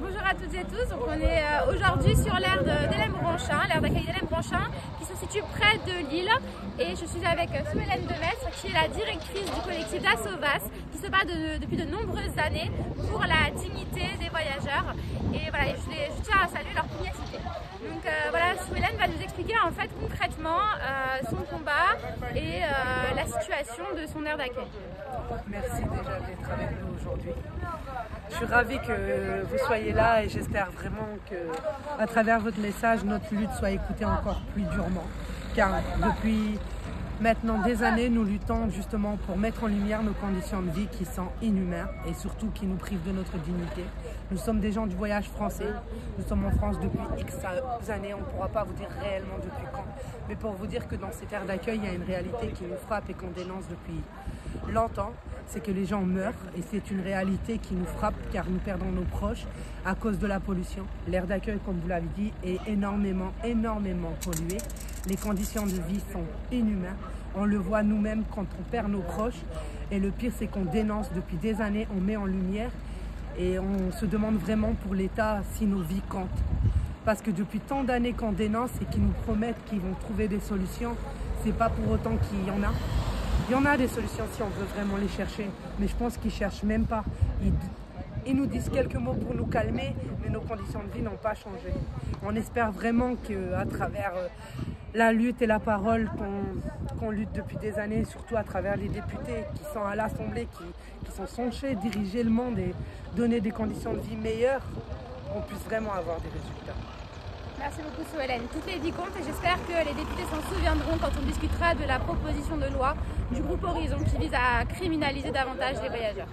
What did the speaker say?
Bonjour à toutes et tous, donc on est aujourd'hui sur l'aire d'Hélène Bronchin, l'aire d'accueil d'Hélène Bronchin qui se situe près de Lille, et je suis avec Hélène Demestre qui est la directrice du collectif d'Assovas qui se bat depuis de nombreuses années pour la dignité des voyageurs, et voilà, je tiens à saluer leur pugnacité. Donc voilà, Hélène va nous expliquer en fait concrètement son combat et la situation de son aire d'accueil. Merci déjà d'être avec nous aujourd'hui. Je suis ravie que vous soyez là et j'espère vraiment que, à travers votre message, notre lutte soit écoutée encore plus durement. Car depuis maintenant des années, nous luttons justement pour mettre en lumière nos conditions de vie qui sont inhumaines et surtout qui nous privent de notre dignité. Nous sommes des gens du voyage français, nous sommes en France depuis X années, on ne pourra pas vous dire réellement depuis quand, mais pour vous dire que dans cette aire d'accueil, il y a une réalité qui nous frappe et qu'on dénonce depuis longtemps, c'est que les gens meurent et c'est une réalité qui nous frappe car nous perdons nos proches à cause de la pollution. L'aire d'accueil, comme vous l'avez dit, est énormément polluée. Les conditions de vie sont inhumaines. On le voit nous-mêmes quand on perd nos proches. Et le pire, c'est qu'on dénonce depuis des années, on met en lumière et on se demande vraiment pour l'État si nos vies comptent. Parce que depuis tant d'années qu'on dénonce et qu'ils nous promettent qu'ils vont trouver des solutions, c'est pas pour autant qu'il y en a. Il y en a des solutions si on veut vraiment les chercher, mais je pense qu'ils ne cherchent même pas. Ils nous disent quelques mots pour nous calmer, mais nos conditions de vie n'ont pas changé. On espère vraiment qu'à travers la lutte et la parole qu'on lutte depuis des années, surtout à travers les députés qui sont à l'Assemblée, qui sont censés diriger le monde et donner des conditions de vie meilleures, on puisse vraiment avoir des résultats. Merci beaucoup Hélène. Toutes les vies comptent et j'espère que les députés s'en souviendront quand on discutera de la proposition de loi du groupe Horizon qui vise à criminaliser davantage les voyageurs.